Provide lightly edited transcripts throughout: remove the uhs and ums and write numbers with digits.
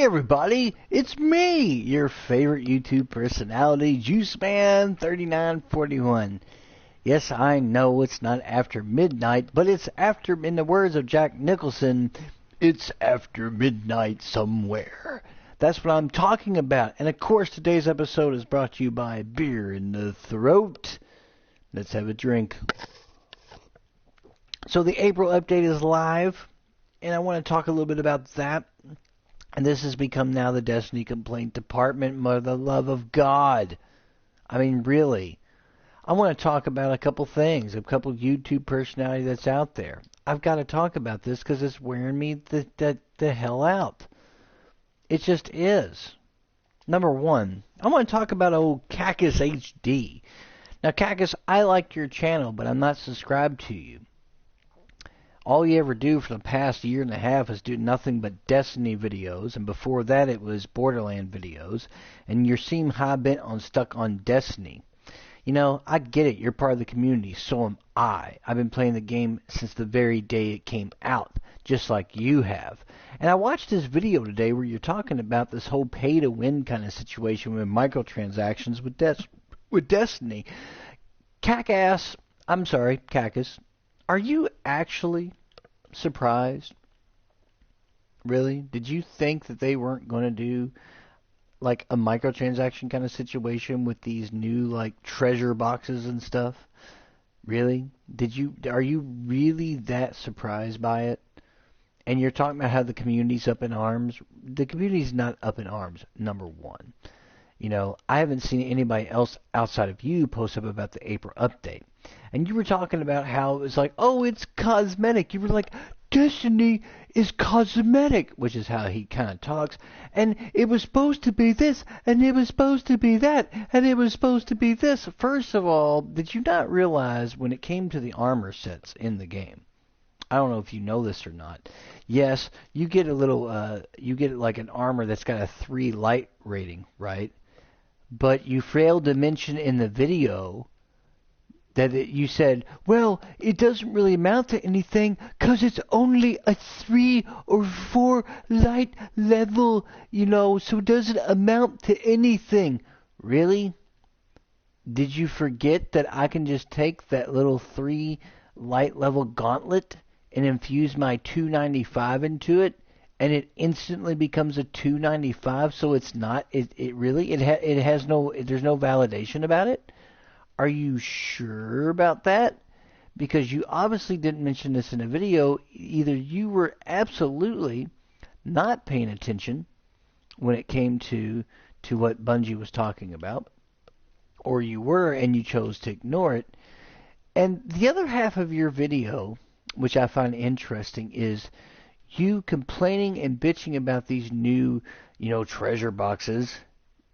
Hey everybody, it's me, your favorite YouTube personality, JuiceMan3941. Yes, I know it's not after midnight, but it's after, in the words of Jack Nicholson, it's after midnight somewhere. That's what I'm talking about. And of course, today's episode is brought to you by Beer in the Throat. Let's have a drink. So the April update is live, and I want to talk a little bit about that. And this has become now the Destiny Complaint Department, for the love of God. I mean, really. I want to talk about a couple things, a couple YouTube personality that's out there. I've got to talk about this because it's wearing me the hell out. It just is. Number one, I want to talk about old Cactus HD. Now, Cactus, I like your channel, but I'm not subscribed to you. All you ever do for the past year and a half is do nothing but Destiny videos, and before that it was Borderland videos, and you seem high-bent on stuck on Destiny. You know, I get it, you're part of the community, so am I. I've been playing the game since the very day it came out, just like you have. And I watched this video today where you're talking about this whole pay-to-win kind of situation with microtransactions with Destiny. Cactus, are you actually surprised? Really? Did you think that they weren't going to do like a microtransaction kind of situation with these new like treasure boxes and stuff? Really? Are you really that surprised by it? And you're talking about how the community's up in arms. The community's not up in arms, number one. You know, I haven't seen anybody else outside of you post up about the April update. And you were talking about how it was like, oh, it's cosmetic. You were like, Destiny is cosmetic, which is how he kind of talks. And it was supposed to be this, and it was supposed to be that, and it was supposed to be this. First of all, did you not realize when it came to the armor sets in the game? I don't know if you know this or not. Yes, you get a little, you get like an armor that's got a 3 light rating, right? But you failed to mention in the video that you said, well, it doesn't really amount to anything because it's only a 3 or 4 light level, you know, so it doesn't amount to anything. Really? Did you forget that I can just take that little 3 light level gauntlet and infuse my 295 into it? And it instantly becomes a 295, so it's not, it has no, there's no validation about it? Are you sure about that? Because you obviously didn't mention this in a video. Either you were absolutely not paying attention when it came to what Bungie was talking about, or you were and you chose to ignore it. And the other half of your video, which I find interesting, is you complaining and bitching about these new, you know, treasure boxes,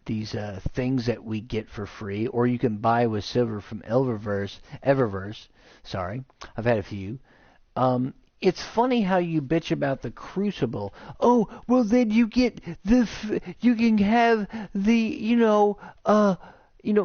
these things that we get for free, or you can buy with silver from Eververse. Sorry, I've had a few. It's funny how you bitch about the Crucible. Oh, well then you get you can have the,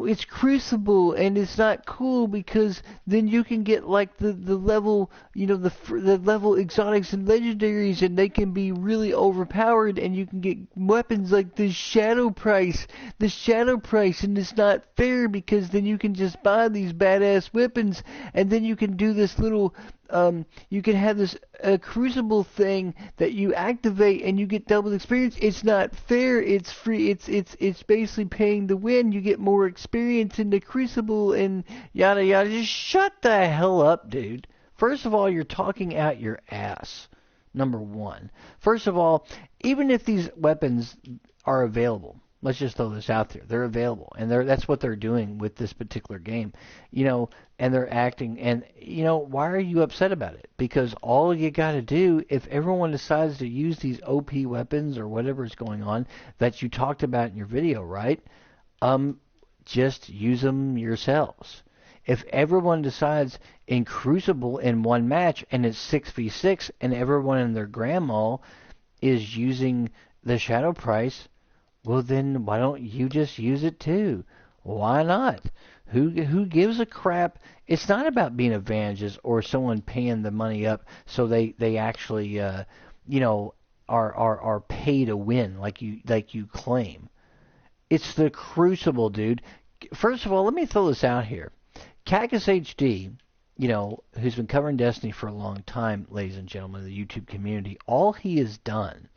it's Crucible, and it's not cool because then you can get like the level, the level exotics and legendaries, and they can be really overpowered, and you can get weapons like the Shadow Price, and it's not fair because then you can just buy these badass weapons, and then you can do this little, you can have this Crucible thing that you activate and you get double experience. It's not fair. It's free. It's basically paying to win. You get more experience in the Crucible and yada yada. Just shut the hell up, dude. First of all, you're talking out your ass. Number one. First of all, even if these weapons are available, let's just throw this out there. They're available, and that's what they're doing with this particular game, and they're acting. And why are you upset about it? Because all you got to do, if everyone decides to use these OP weapons or whatever is going on that you talked about in your video, right? Just use them yourselves. If everyone decides in Crucible in one match and it's 6v6 and everyone and their grandma is using the Shadow Price, well then why don't you just use it too? Why not? Who gives a crap? It's not about being advantages or someone paying the money up so they actually are pay to win like you claim. It's the Crucible, dude. First of all, let me throw this out here. Cactus HD, who's been covering Destiny for a long time, ladies and gentlemen of the YouTube community, all he has done,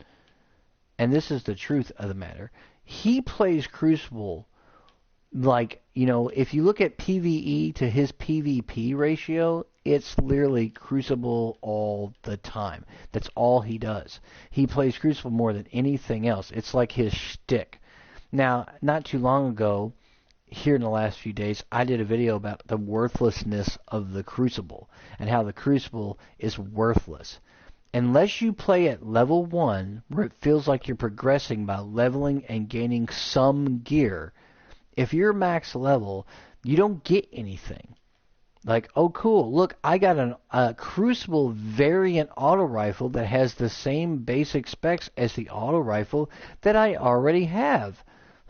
and this is the truth of the matter, he plays Crucible like, if you look at PvE to his PvP ratio, it's literally Crucible all the time. That's all he does. He plays Crucible more than anything else. It's like his shtick. Now, not too long ago, here in the last few days, I did a video about the worthlessness of the Crucible and how the Crucible is worthless. Unless you play at level 1, where it feels like you're progressing by leveling and gaining some gear, if you're max level, you don't get anything. Like, oh cool, look, I got a Crucible variant auto rifle that has the same basic specs as the auto rifle that I already have.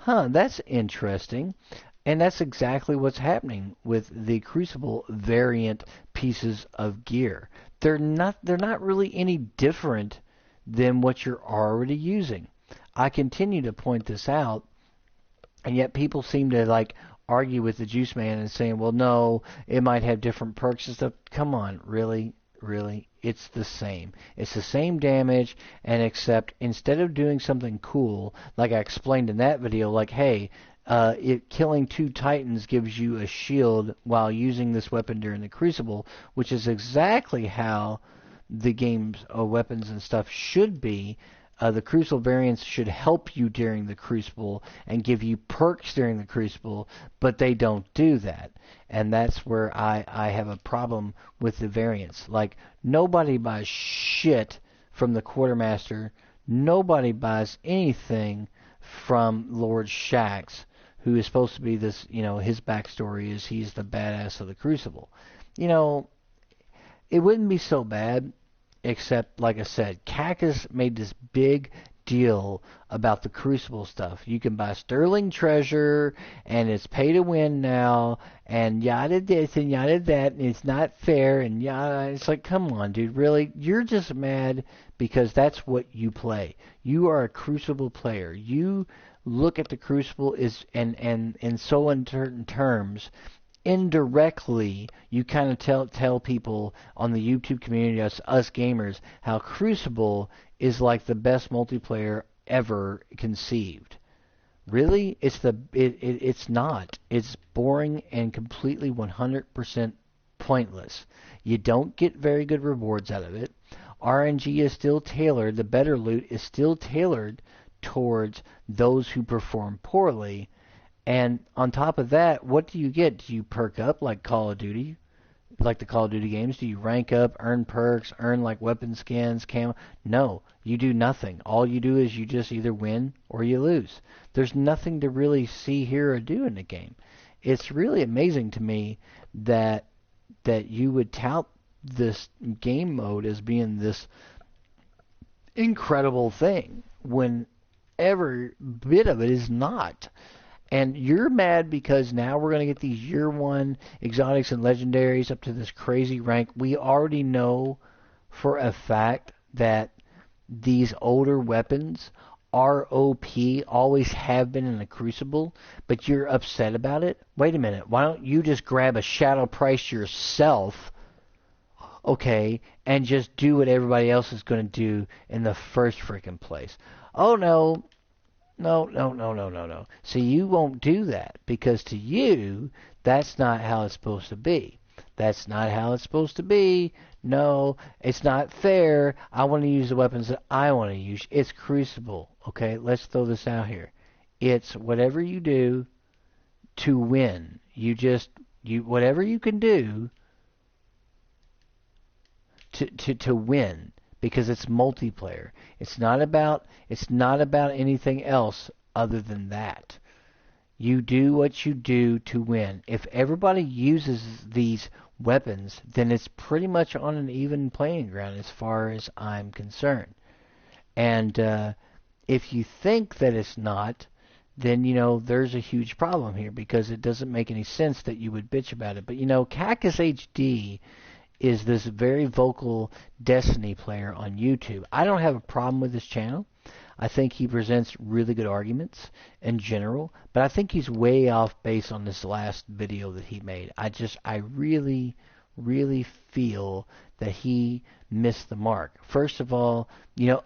That's interesting. And that's exactly what's happening with the Crucible variant pieces of gear. They're not really any different than what you're already using. I continue to point this out, and yet people seem to argue with the Juice Man and saying, well, no, it might have different perks and stuff. Come on, really? Really? It's the same. It's the same damage, and except instead of doing something cool, like I explained in that video, like, hey, killing 2 Titans gives you a shield while using this weapon during the Crucible, which is exactly how the game's weapons and stuff should be. The Crucible variants should help you during the Crucible and give you perks during the Crucible, but they don't do that. And that's where I have a problem with the variants. Like, nobody buys shit from the Quartermaster. Nobody buys anything from Lord Shaxx, who is supposed to be this, his backstory is he's the badass of the Crucible. It wouldn't be so bad, except, like I said, Cactus made this big deal about the Crucible stuff. You can buy Sterling Treasure, and it's pay to win now, and yada this and yada that, and it's not fair, and yada. It's like, come on, dude, really? You're just mad because that's what you play. You are a Crucible player. You look at the Crucible and so in certain terms, indirectly, you kind of tell people on the YouTube community, us gamers, how Crucible is like the best multiplayer ever conceived. Really? It's not. It's boring and completely 100% pointless. You don't get very good rewards out of it. RNG is still tailored. The better loot is still tailored towards those who perform poorly. And on top of that, what do you get? Do you perk up like Call of Duty? Like the Call of Duty games? Do you rank up, earn perks, earn like weapon skins, camo? No, you do nothing. All you do is you just either win or you lose. There's nothing to really see, hear, or do in the game. It's really amazing to me that you would tout this game mode as being this incredible thing when every bit of it is not. And you're mad because now we're going to get these year 1 exotics and legendaries up to this crazy rank. We already know for a fact that these older weapons are OP, always have been in the Crucible, but you're upset about it? Wait a minute, why don't you just grab a shadow price yourself, okay, and just do what everybody else is going to do in the first freaking place? Oh no. No. See, you won't do that because to you, that's not how it's supposed to be. That's not how it's supposed to be. No, it's not fair. I want to use the weapons that I want to use. It's Crucible. Okay, let's throw this out here. It's whatever you do to win. Whatever you can do to win. Because it's multiplayer. It's not about anything else other than that. You do what you do to win. If everybody uses these weapons, then it's pretty much on an even playing ground as far as I'm concerned. And if you think that it's not, then, there's a huge problem here because it doesn't make any sense that you would bitch about it. But, Cactus HD is this very vocal Destiny player on YouTube. I don't have a problem with his channel. I think he presents really good arguments in general, but I think he's way off base on this last video that he made. I really, really feel that he missed the mark. First of all,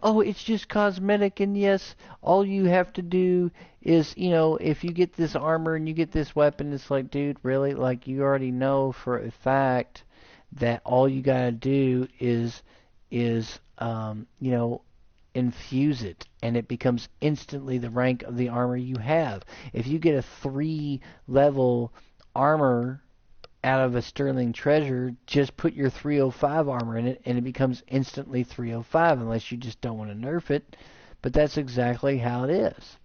oh, it's just cosmetic, and yes, all you have to do is, if you get this armor and you get this weapon, it's like, dude, really? Like, you already know for a fact that all you gotta do is infuse it, and it becomes instantly the rank of the armor you have. If you get a 3-level armor out of a sterling treasure, just put your 305 armor in it, and it becomes instantly 305, unless you just don't want to nerf it. But that's exactly how it is.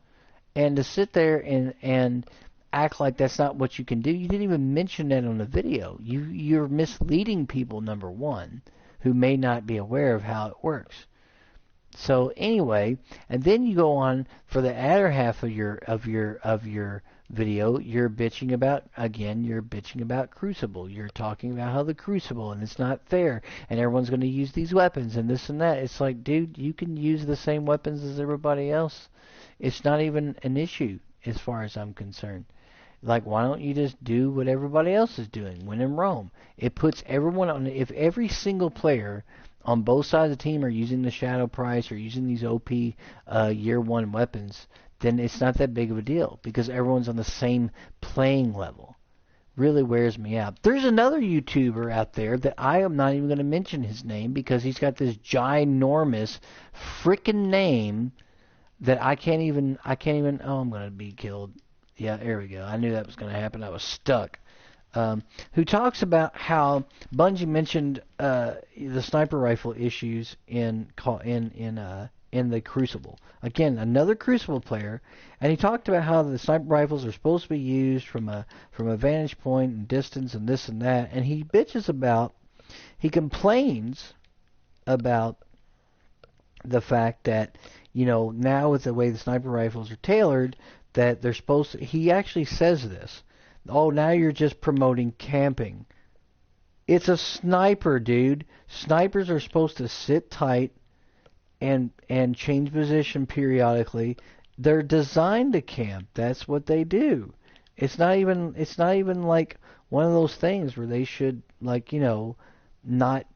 And to sit there and act like that's not what you can do, you didn't even mention that on the video. You're misleading people, number one, who may not be aware of how it works. So anyway, and then you go on for the other half of your video. You're bitching about Crucible. You're talking about how the Crucible, and it's not fair, and everyone's going to use these weapons and this and that. It's like, dude, you can use the same weapons as everybody else. It's not even an issue as far as I'm concerned. Like, why don't you just do what everybody else is doing? When in Rome, it puts everyone on. If every single player on both sides of the team are using the Shadow Price or using these OP Year 1 weapons, then it's not that big of a deal because everyone's on the same playing level. Really wears me out. There's another YouTuber out there that I am not even going to mention his name because he's got this ginormous frickin' name that I can't even, oh, I'm going to be killed. Yeah, there we go. I knew that was going to happen. I was stuck. Who talks about how Bungie mentioned the sniper rifle issues in the Crucible. Again, another Crucible player, and he talked about how the sniper rifles are supposed to be used from a vantage point and distance and this and that, and he complains about the fact that now with the way the sniper rifles are tailored, that they're supposed to. He actually says this. Oh, now you're just promoting camping. It's a sniper, dude. Snipers are supposed to sit tight and change position periodically. They're designed to camp. That's what they do. It's not even like one of those things where they should not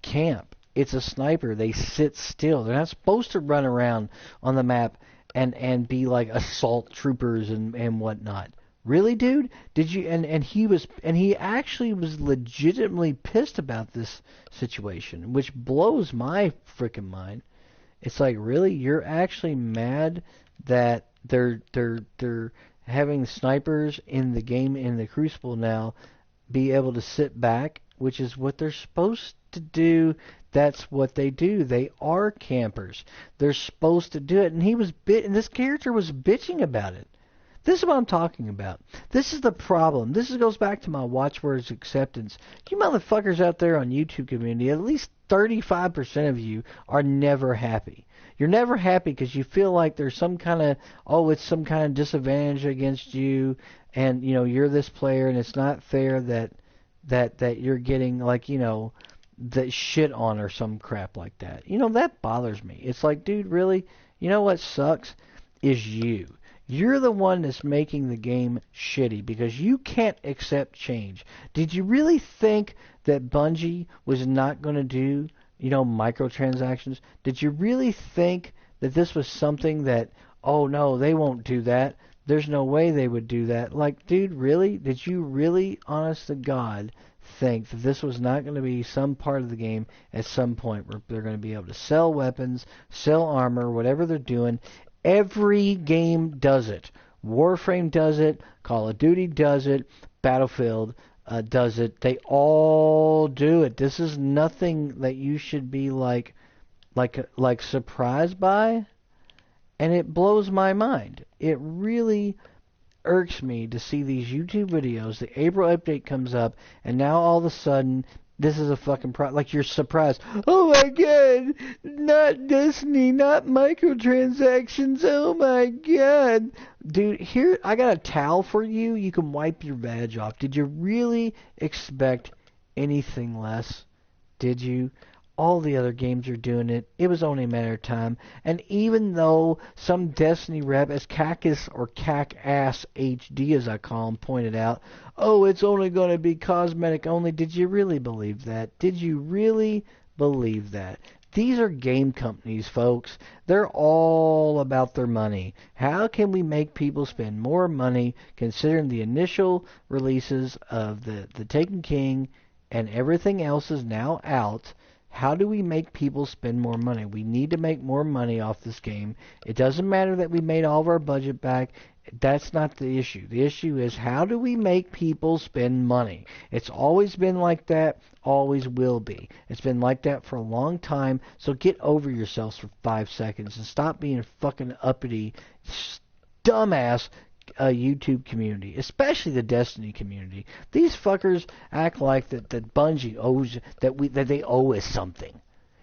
camp. It's a sniper. They sit still. They're not supposed to run around on the map and be like assault troopers and whatnot. Really, dude? Did you? And he actually was legitimately pissed about this situation, which blows my freaking mind. It's like, really, you're actually mad that they're having snipers in the game in the Crucible now be able to sit back, which is what they're supposed to do. That's what they do. They are campers. They're supposed to do it. And and this character was bitching about it. This is what I'm talking about. This is the problem. This goes back to my watchwords acceptance. You motherfuckers out there on YouTube community, at least 35% of you are never happy. You're never happy because you feel like there's some kind of, it's some kind of disadvantage against you, and you're this player, and it's not fair that you're getting the shit on or some crap like that. That bothers me. It's like, dude, really? What sucks is you. You're the one that's making the game shitty because you can't accept change. Did you really think that Bungie was not going to do, microtransactions? Did you really think that this was something that, oh no, they won't do that? There's no way they would do that. Like, dude, really? Did you really, honest to God, think that this was not going to be some part of the game at some point where they're going to be able to sell weapons, sell armor, whatever they're doing? Every game does it. Warframe does it. Call of Duty does it. Battlefield does it. They all do it. This is nothing that you should be like surprised by, and it blows my mind. It really irks me to see these YouTube videos. The April update comes up, and now all of a sudden, this is a fucking like you're surprised. Oh my god, not Destiny, not microtransactions. Oh my god. Dude, here, I got a towel for you. You can wipe your badge off. Did you really expect anything less? did you? All the other games are doing it. It was only a matter of time. And even though some Destiny rep, as Cactus or Cac-Ass HD as I call him, pointed out, oh, it's only going to be cosmetic only. Did you really believe that? Did you really believe that? These are game companies, folks. They're all about their money. How can we make people spend more money considering the initial releases of the Taken King and everything else is now out? How do we make people spend more money? We need to make more money off this game. It doesn't matter that we made all of our budget back. That's not the issue. The issue is how do we make people spend money? It's always been like that, always will be. It's been like that for a long time, so get over yourselves for 5 seconds and stop being fucking uppity, dumbass YouTube community, especially the Destiny community. These fuckers act like that Bungie owes that they owe us something.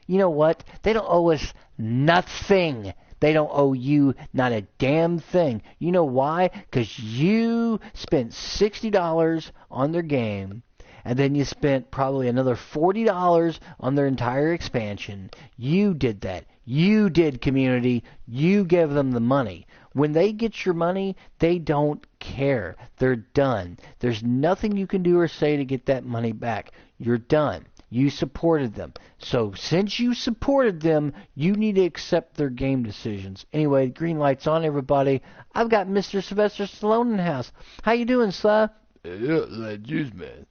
You know what? They don't owe us nothing. They don't owe you not a damn thing. You know why? Because you spent $60 on their game, and then you spent probably another $40 on their entire expansion. You did that. You did, community. You gave them the money. When they get your money, they don't care. They're done. There's nothing you can do or say to get that money back. You're done. You supported them. So since you supported them, you need to accept their game decisions. Anyway, green light's on, everybody. I've got Mr. Sylvester Stallone in the house. How you doing, Sly? Yeah, like juice, man.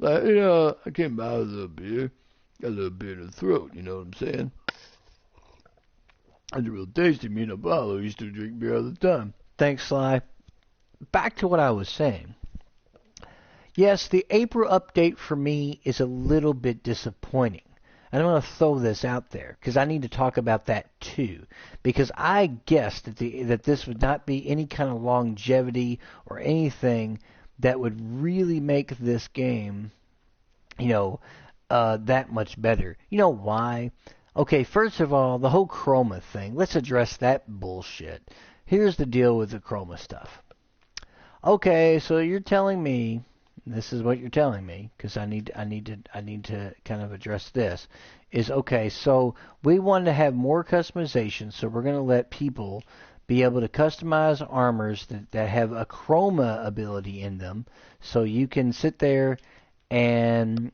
I came by with a little beer. Got a little beer in the throat, you know what I'm saying? It's real tasty. Me and Apollo used to drink beer all the time. Thanks, Sly. Back to what I was saying. Yes, the April update for me is a little bit disappointing. And I'm going to throw this out there because I need to talk about that too. Because I guessed that this would not be any kind of longevity or anything that would really make this game, that much better. You know why? Okay, first of all, the whole chroma thing. Let's address that bullshit. Here's the deal with the chroma stuff. Okay, so you're telling me, this is what you're telling me, because I need to kind of address this. Is okay, so we want to have more customization, so we're going to let people be able to customize armors that have a chroma ability in them, so you can sit there and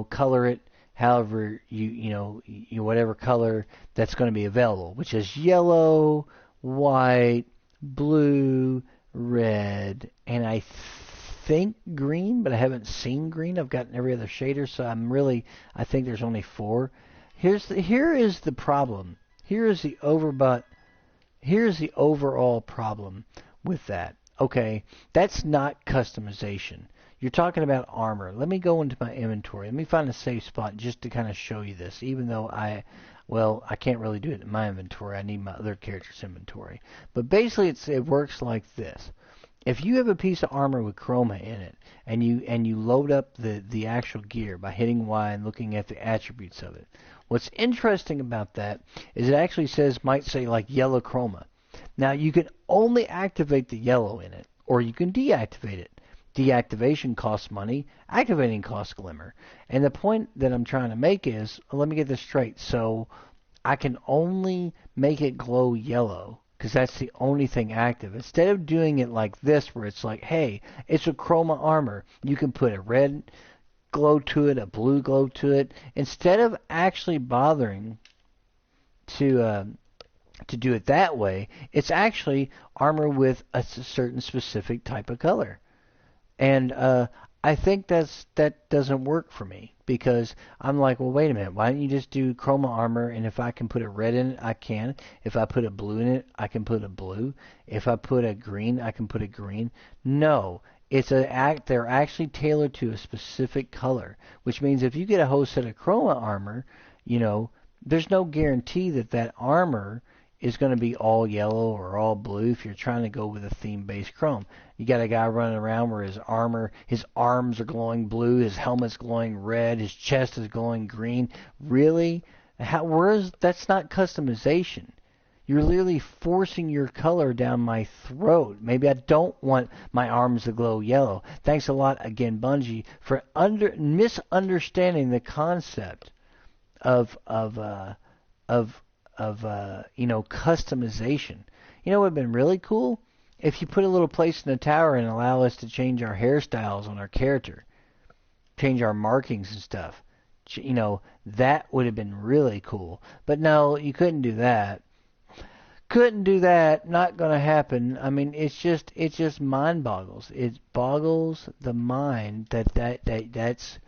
color it however you whatever color that's going to be available, which is yellow, white, blue, red, and I think green, but I haven't seen green. I've gotten every other shader, so I think there's only 4. Here is the problem. Here's the overall problem with that. Okay, that's not customization. You're talking about armor. Let me go into my inventory. Let me find a safe spot just to kind of show you this, even though I can't really do it in my inventory. I need my other character's inventory. But basically it works like this. If you have a piece of armor with chroma in it, and you load up the actual gear by hitting Y and looking at the attributes of it, what's interesting about that is it actually might say like yellow chroma. Now you can only activate the yellow in it, or you can deactivate it. Deactivation costs money, activating costs glimmer. And the point that I'm trying to make is, let me get this straight, so I can only make it glow yellow, because that's the only thing active. Instead of doing it like this, where it's like, hey, it's a chroma armor, you can put a red glow to it, a blue glow to it. Instead of actually bothering to do it that way, it's actually armor with a certain specific type of color. And I think that doesn't work for me, because I'm like, well, wait a minute, why don't you just do chroma armor, and if I can put a red in it, I can. If I put a blue in it, I can put a blue. If I put a green, I can put a green. No, they're actually tailored to a specific color, which means if you get a whole set of chroma armor, there's no guarantee that armor is going to be all yellow or all blue if you're trying to go with a theme-based chrome. You got a guy running around where his arms are glowing blue, his helmet's glowing red, his chest is glowing green. Really? That's not customization. You're literally forcing your color down my throat. Maybe I don't want my arms to glow yellow. Thanks a lot again, Bungie, for misunderstanding the concept of customization. You know what would have been really cool? If you put a little place in the tower and allow us to change our hairstyles on our character, change our markings and stuff. That would have been really cool. But no, you couldn't do that. Couldn't do that. Not gonna happen. I mean, it just mind boggles. It boggles the mind that's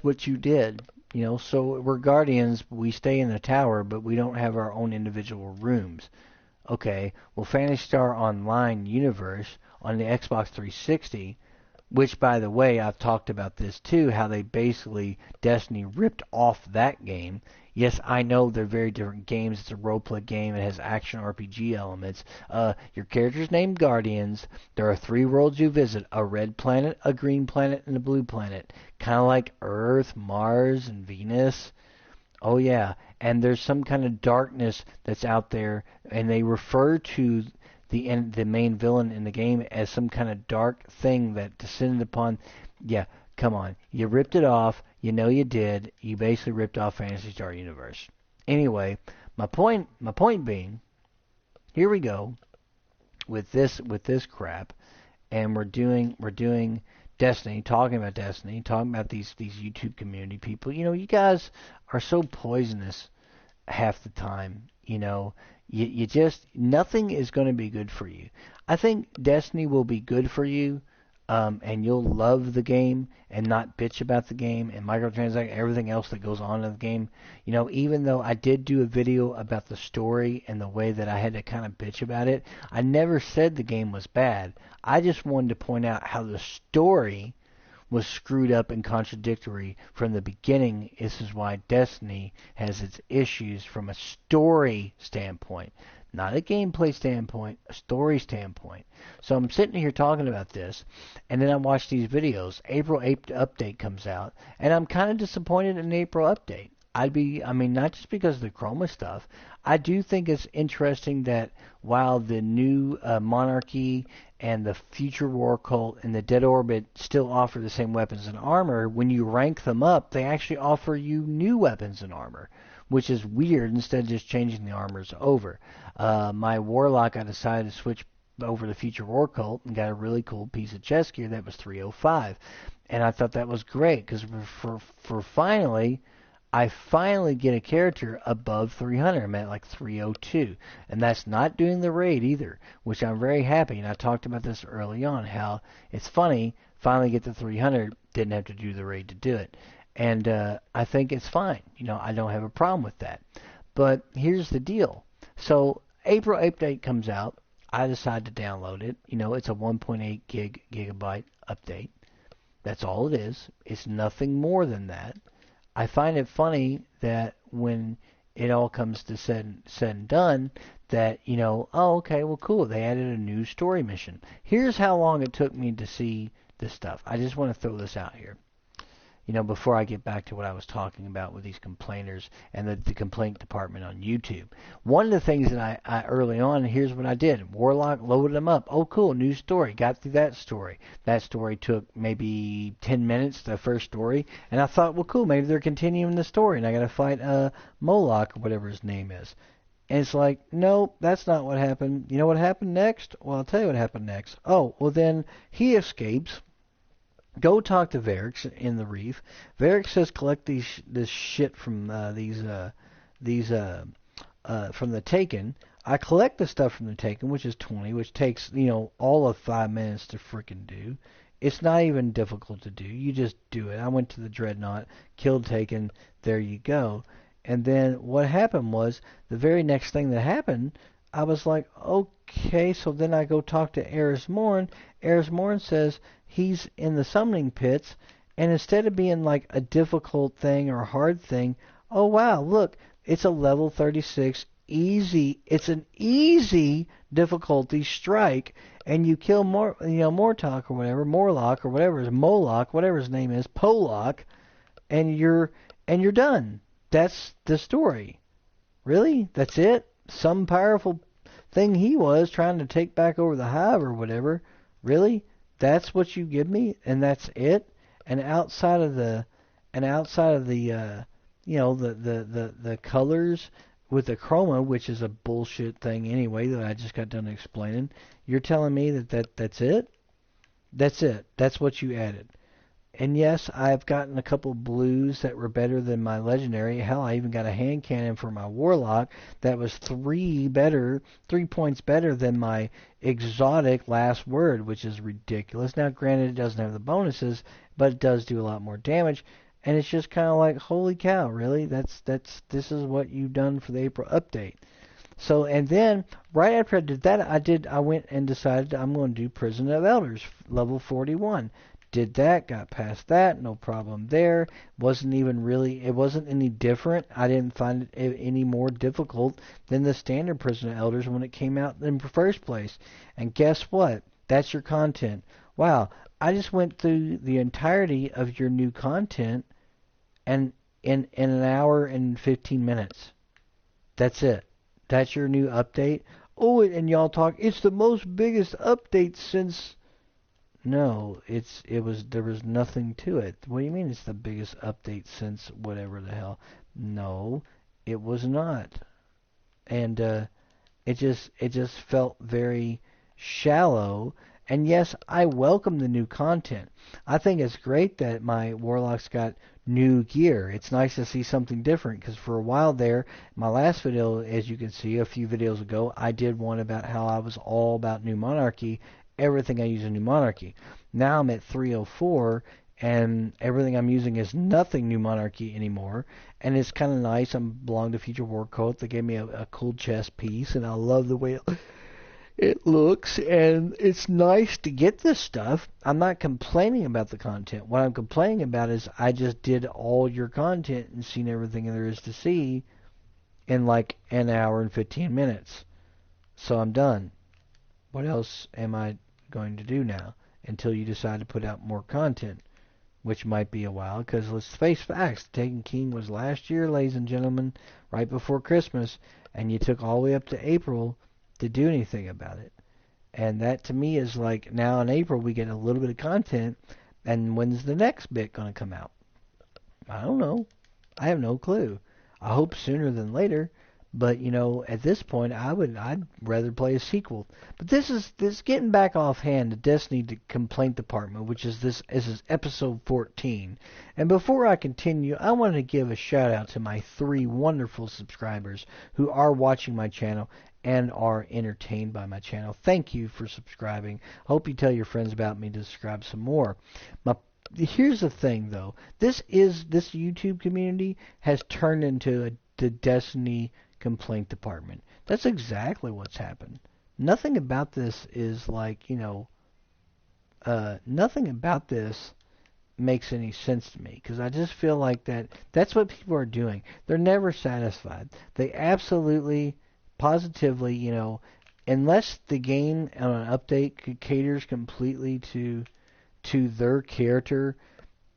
what you did. So we're guardians. We stay in the tower, but we don't have our own individual rooms. Okay. Well, Phantasy Star Online Universe on the Xbox 360, which, by the way, I've talked about this too, how they basically, Destiny ripped off that game. Yes, I know they're very different games. It's a role-play game. It has action RPG elements. Your character's named Guardians. There are 3 worlds you visit: a red planet, a green planet, and a blue planet. Kind of like Earth, Mars, and Venus. Oh, yeah. And there's some kind of darkness that's out there, and they refer to the main villain in the game as some kind of dark thing that descended upon. Yeah, come on. You ripped it off. You know you did. You basically ripped off Phantasy Star Universe. Anyway, my point being, here we go with this crap, and we're doing Destiny, talking about Destiny, talking about these YouTube community people. You guys are so poisonous half the time. You just, nothing is going to be good for you. I think Destiny will be good for you, and you'll love the game and not bitch about the game and microtransact everything else that goes on in the game. Even though I did do a video about the story and the way that I had to kind of bitch about it, I never said the game was bad. I just wanted to point out how the story was screwed up and contradictory from the beginning. This is why Destiny has its issues from a story standpoint. Not a gameplay standpoint, a story standpoint. So I'm sitting here talking about this, and then I watch these videos. April 8th update comes out, and I'm kind of disappointed in the April update. Not just because of the Chroma stuff. I do think it's interesting that while the new Monarchy and the Future War Cult and the Dead Orbit still offer the same weapons and armor, when you rank them up, they actually offer you new weapons and armor, which is weird, instead of just changing the armors over. My Warlock, I decided to switch over to Future War Cult and got a really cool piece of chest gear that was 305. And I thought that was great, because I finally get a character above 300. I'm at like 302. And that's not doing the raid either, which I'm very happy. And I talked about this early on, how it's funny, finally get to 300, didn't have to do the raid to do it. And I think it's fine. I don't have a problem with that. But here's the deal. So April update comes out. I decide to download it. It's a 1.8 gigabyte update. That's all it is. It's nothing more than that. I find it funny that when it all comes to said and done, that, oh, okay, well, cool. They added a new story mission. Here's how long it took me to see this stuff. I just want to throw this out here, before I get back to what I was talking about with these complainers and the complaint department on YouTube. One of the things that I early on, here's what I did. Warlock, loaded them up. Oh, cool, new story. Got through that story. That story took maybe 10 minutes, the first story. And I thought, well, cool, maybe they're continuing the story. And I got to fight Moloch, or whatever his name is. And it's like, nope, that's not what happened. You know what happened next? Well, I'll tell you what happened next. Oh, well, then he escapes. Go talk to Varix in the reef. Varix says collect this shit from from the Taken. I collect the stuff from the Taken, which is 20, which takes all of 5 minutes to frickin' do. It's not even difficult to do. You just do it. I went to the Dreadnought, killed Taken. There you go. And then what happened was, the very next thing that happened, I was like, okay, so then I go talk to Eris Morn. Eris Morn says he's in the summoning pits, and instead of being like a difficult thing or a hard thing, oh wow, look, it's a level 36 easy. It's an easy difficulty strike, and you kill Morlock or whatever, Moloch, whatever his name is, Pollock, and you're done. That's the story. Really? That's it? Some powerful thing he was trying to take back over the hive or whatever. Really? That's what you give me, and that's it? And outside of the the colors with the chroma, which is a bullshit thing anyway that I just got done explaining. You're telling me that's it? That's it. That's what you added. And yes, I've gotten a couple blues that were better than my legendary. Hell, I even got a hand cannon for my warlock that was 3 points better than my exotic last word, which is ridiculous. Now, granted, it doesn't have the bonuses, but it does do a lot more damage. And it's just kind of like, holy cow, really? This is what you've done for the April update. So, and then right after I did that, I went and decided I'm going to do Prison of Elders, level 41. Did that, got past that, no problem there. It wasn't any different. I didn't find it any more difficult than the standard Prison of Elders when it came out in the first place. And guess what? That's your content. Wow, I just went through the entirety of your new content and in an hour and 15 minutes. That's it. That's your new update. Oh, and y'all talk, it's the most biggest update since... No, there was nothing to it. What do you mean it's the biggest update since whatever the hell? No, it was not. And it just felt very shallow. And yes, I welcome the new content. I think it's great that my warlock's got new gear. It's nice to see something different because for a while there, my last video, as you can see, a few videos ago, I did one about how I was all about New Monarchy, everything I use in New Monarchy. Now I'm at 304, and everything I'm using is nothing New Monarchy anymore, and it's kind of nice. I belong to Future War Code. They gave me a cool chest piece, and I love the way it looks, and it's nice to get this stuff. I'm not complaining about the content. What I'm complaining about is I just did all your content and seen everything there is to see in like an hour and 15 minutes. So I'm done. What else am I going to do now until you decide to put out more content, which might be a while, because let's face facts, Taken King was last year, ladies and gentlemen, right before Christmas, and you took all the way up to April to do anything about it. And that to me is like, now in April we get a little bit of content, and when's the next bit going to come out? I don't know. I have no clue. I hope sooner than later. But, at this point, I'd rather play a sequel. But this is getting back offhand to Destiny Complaint Department, which is this is episode 14. And before I continue, I wanted to give a shout out to my 3 wonderful subscribers who are watching my channel and are entertained by my channel. Thank you for subscribing. Hope you tell your friends about me to subscribe some more. Here's the thing, though. This YouTube community has turned into the Destiny Complaint Department. That's exactly what's happened. Nothing about this is like, nothing about this makes any sense to me, because I just feel like that's what people are doing. They're never satisfied. They absolutely, positively, unless the game on an update caters completely to their character,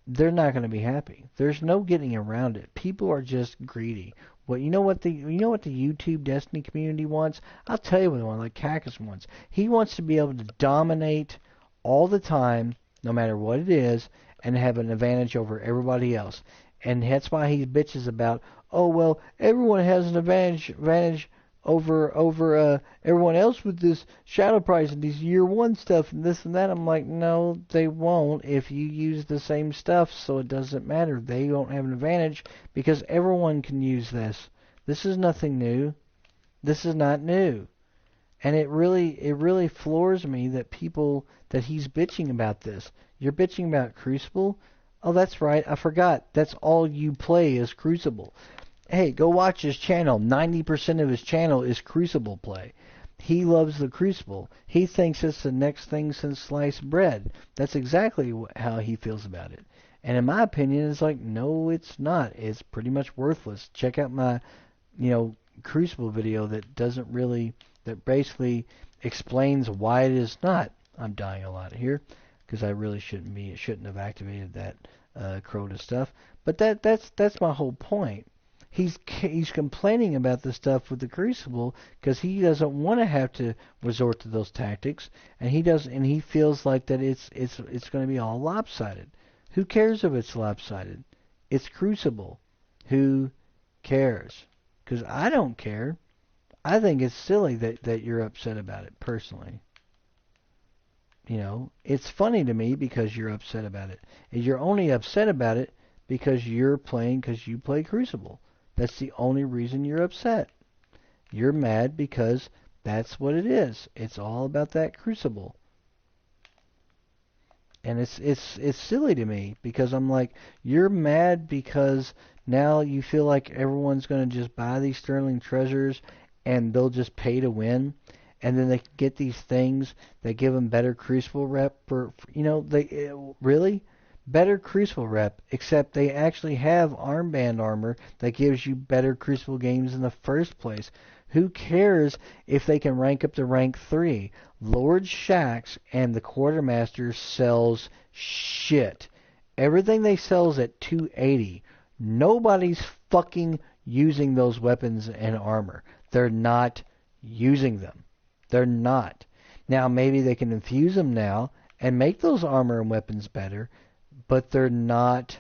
they're not going to be happy. There's no getting around it. People are just greedy. Well, you know what the YouTube Destiny community wants? I'll tell you what they want, like Cactus wants. He wants to be able to dominate all the time, no matter what it is, and have an advantage over everybody else. And that's why he bitches about, oh well, everyone has an advantage over everyone else with this shadow price and these year 1 stuff and this and that. I'm like, no, they won't if you use the same stuff, so it doesn't matter. They don't have an advantage because everyone can use this. This is nothing new. This is not new. And it really floors me that he's bitching about this. You're bitching about Crucible? Oh, that's right, I forgot. That's all you play is Crucible. Hey, go watch his channel. 90% of his channel is Crucible play. He loves the Crucible. He thinks it's the next thing since sliced bread. That's exactly how he feels about it. And in my opinion, it's like, no, it's not. It's pretty much worthless. Check out my, Crucible video that basically explains why it is not. I'm dying a lot here because I really shouldn't have activated that Crota stuff. But that's my whole point. He's complaining about the stuff with the Crucible because he doesn't want to have to resort to those tactics, and he feels like that it's going to be all lopsided. Who cares if it's lopsided? It's Crucible. Who cares? Because I don't care. I think it's silly that you're upset about it, personally. It's funny to me because you're upset about it. And you're only upset about it because you play Crucible. That's the only reason you're upset. You're mad because that's what it is. It's all about that Crucible. And it's silly to me because I'm like, you're mad because now you feel like everyone's going to just buy these Sterling Treasures and they'll just pay to win, and then they can get these things that give them better Crucible rep really better Crucible rep, except they actually have armband armor that gives you better Crucible games in the first place. Who cares if they can rank up to rank 3? Lord Shaxx and the Quartermaster sells shit. Everything they sell is at 280. Nobody's fucking using those weapons and armor. They're not using them. They're not. Now, maybe they can infuse them now and make those armor and weapons better, but they're not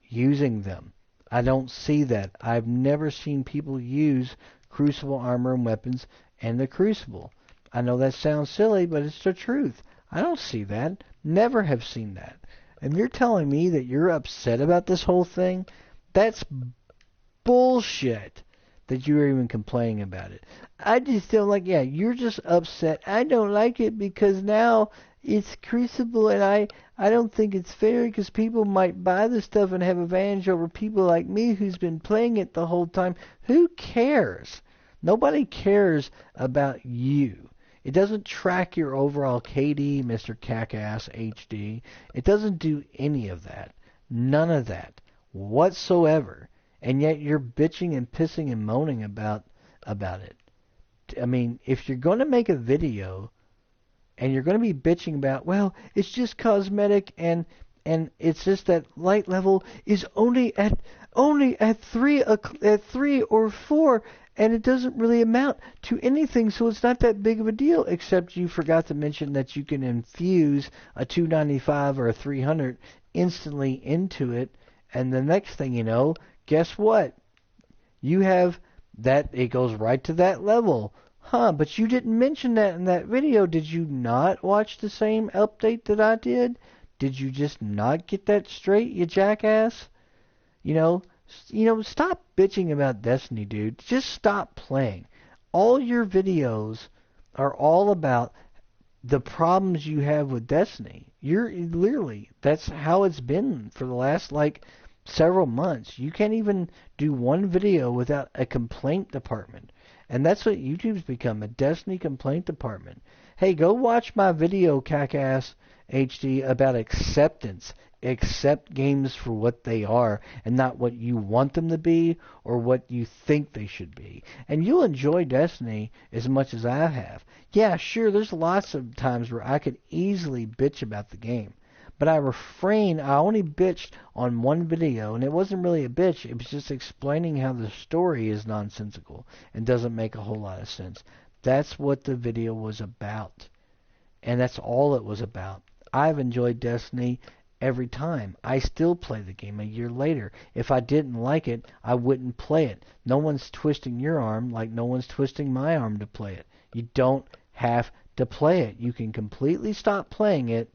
using them. I don't see that. I've never seen people use Crucible armor and weapons and the Crucible. I know that sounds silly, but it's the truth. I don't see that. Never have seen that. And you're telling me that you're upset about this whole thing? That's bullshit that you're even complaining about it. I just feel like, yeah, you're just upset. I don't like it because now it's Crucible, and I don't think it's fair because people might buy the stuff and have advantage over people like me who's been playing it the whole time. Who cares? Nobody cares about you. It doesn't track your overall KD, Mr. Cackass HD. It doesn't do any of that. None of that whatsoever. And yet you're bitching and pissing and moaning about it. I mean, if you're going to make a video and you're going to be bitching about, well, it's just cosmetic and it's just that light level is only at 3 or 4, and it doesn't really amount to anything, so it's not that big of a deal, except you forgot to mention that you can infuse a 295 or a 300 instantly into it, and the next thing you know, guess what? You have that, it goes right to that level. Huh, but you didn't mention that in that video. Did you not watch the same update that I did? Did you just not get that straight, you jackass? Stop bitching about Destiny, dude. Just stop playing. All your videos are all about the problems you have with Destiny. You're literally, that's how it's been for the last, several months. You can't even do one video without a complaint department. And that's what YouTube's become, a Destiny complaint department. Hey, go watch my video, Cackass HD, about acceptance. Accept games for what they are and not what you want them to be or what you think they should be. And you'll enjoy Destiny as much as I have. Yeah, sure, there's lots of times where I could easily bitch about the game. But I only bitched on one video, and it wasn't really a bitch, it was just explaining how the story is nonsensical and doesn't make a whole lot of sense. That's what the video was about. And that's all it was about. I've enjoyed Destiny every time. I still play the game a year later. If I didn't like it, I wouldn't play it. No one's twisting your arm like no one's twisting my arm to play it. You don't have to play it. You can completely stop playing it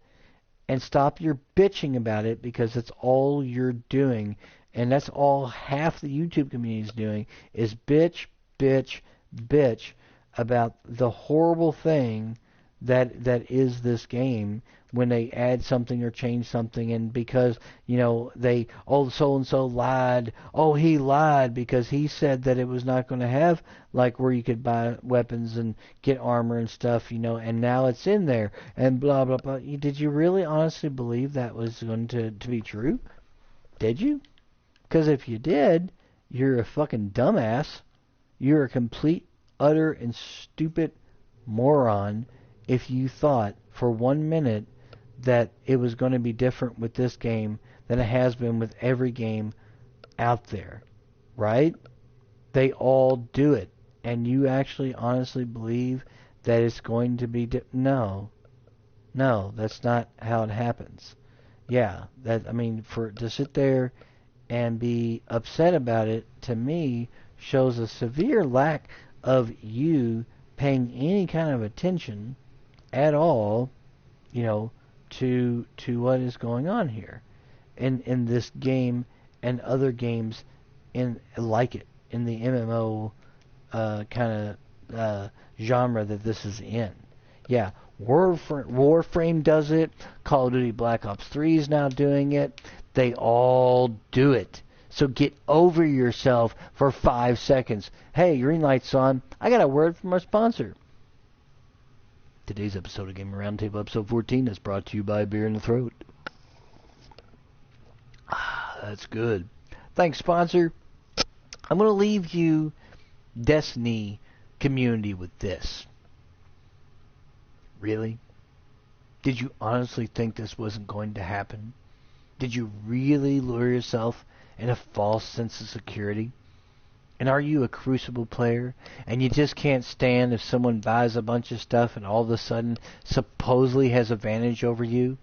and stop your bitching about it because that's all you're doing. And that's all half the YouTube community is doing is bitch, bitch, bitch about the horrible thing that is this game when they add something or change something, and because they so and so lied, he lied because he said that it was not going to have where you could buy weapons and get armor and stuff, and now it's in there and blah blah blah. Did you really honestly believe that was going to be true? Did you? Because if you did, you're a fucking dumbass. You're a complete, utter, and stupid moron if you thought for 1 minute that it was going to be different with this game than it has been with every game out there, right? They all do it, and you actually honestly believe that it's going to be no, that's not how it happens. Yeah, to sit there and be upset about it, to me, shows a severe lack of you paying any kind of attention at all, to what is going on here in this game and other games in like it in the MMO kind of genre that this is in. Yeah, Warframe does it. Call of Duty Black Ops 3 is now doing it. They all do it. So get over yourself for 5 seconds. Hey, green light's on. I got a word from our sponsor. Today's episode of Gamer Roundtable, episode 14, is brought to you by Beer in the Throat. That's good. Thanks, sponsor. I'm going to leave you, Destiny community, with this. Really? Did you honestly think this wasn't going to happen? Did you really lure yourself in a false sense of security? And are you a Crucible player and you just can't stand if someone buys a bunch of stuff and all of a sudden supposedly has advantage over you?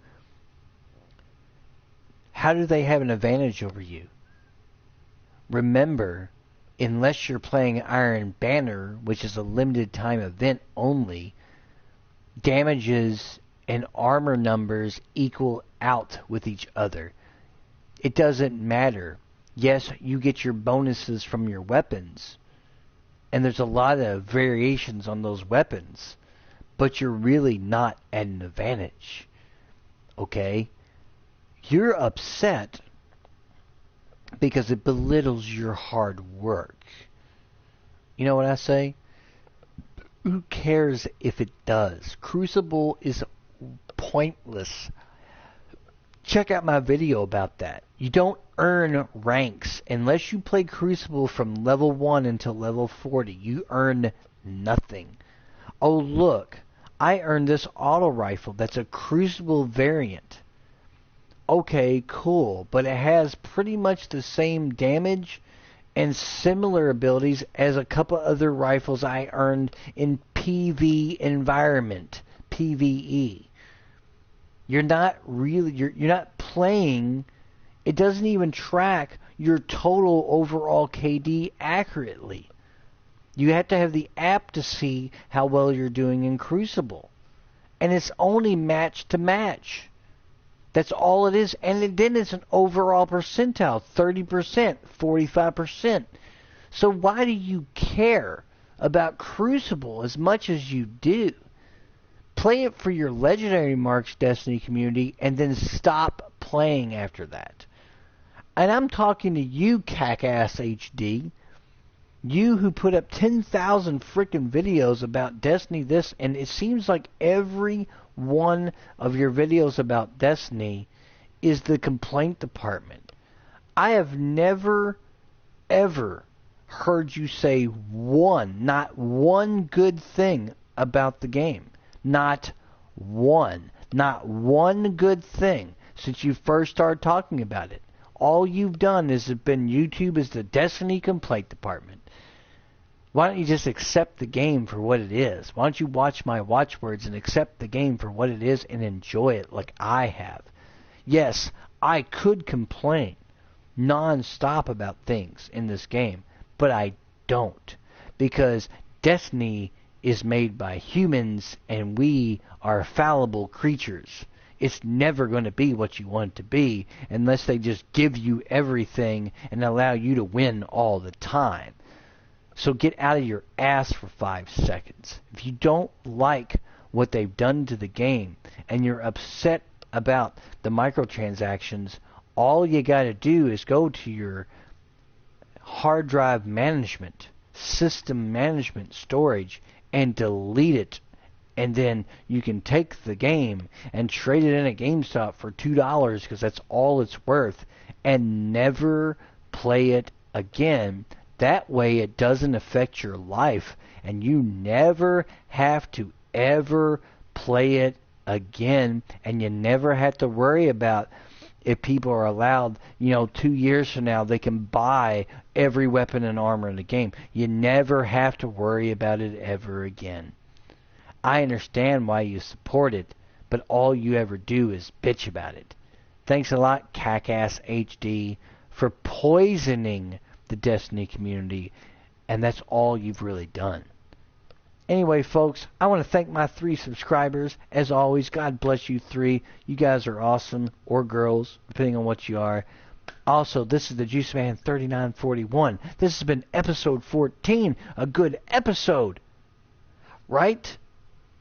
How do they have an advantage over you? Remember, unless you're playing Iron Banner, which is a limited time event only, damages and armor numbers equal out with each other. It doesn't matter. Yes, you get your bonuses from your weapons, and there's a lot of variations on those weapons, but you're really not at an advantage. Okay? You're upset because it belittles your hard work. You know what I say? Who cares if it does? Crucible is pointless. Check out my video about that. You don't earn ranks unless you play Crucible from level 1 until level 40. You earn nothing. Oh, look, I earned this auto rifle that's a Crucible variant. Okay, cool, but it has pretty much the same damage and similar abilities as a couple other rifles I earned in PV environment, PVE. You're not playing. It doesn't even track your total overall KD accurately. You have to have the app to see how well you're doing in Crucible. And it's only match to match. That's all it is. And then it's an overall percentile, 30%, 45%. So why do you care about Crucible as much as you do? Play it for your legendary marks, Destiny community, and then stop playing after that. And I'm talking to you, Cackass HD. You who put up 10,000 frickin' videos about Destiny this, and it seems like every one of your videos about Destiny is the complaint department. I have never, ever heard you say not one good thing about the game. Not one good thing since you first started talking about it. All you've done is been YouTube is the Destiny complaint department. Why don't you just accept the game for what it is? Why don't you watch my watchwords and accept the game for what it is and enjoy it like I have? Yes, I could complain non-stop about things in this game, but I don't, because Destiny is made by humans and we are fallible creatures. It's never going to be what you want it to be unless they just give you everything and allow you to win all the time. So get out of your ass for 5 seconds. If you don't like what they've done to the game and you're upset about the microtransactions, all you got to do is go to your hard drive management, system management, storage, and delete it. And then you can take the game and trade it in at GameStop for $2 because that's all it's worth, and never play it again. That way it doesn't affect your life and you never have to ever play it again, and you never have to worry about if people are allowed, 2 years from now they can buy every weapon and armor in the game. You never have to worry about it ever again. I understand why you support it, but all you ever do is bitch about it. Thanks a lot, Cackass HD, for poisoning the Destiny community, and that's all you've really done. Anyway, folks, I want to thank my 3 subscribers. As always, God bless you 3. You guys are awesome, or girls, depending on what you are. Also, this is the Juice Man 3941. This has been episode 14, a good episode, right?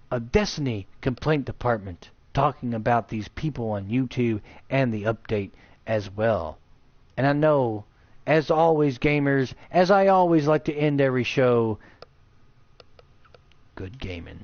A Destiny Complaint Department, talking about these people on YouTube and the update as well. And I know, as always, gamers, as I always like to end every show, good gaming.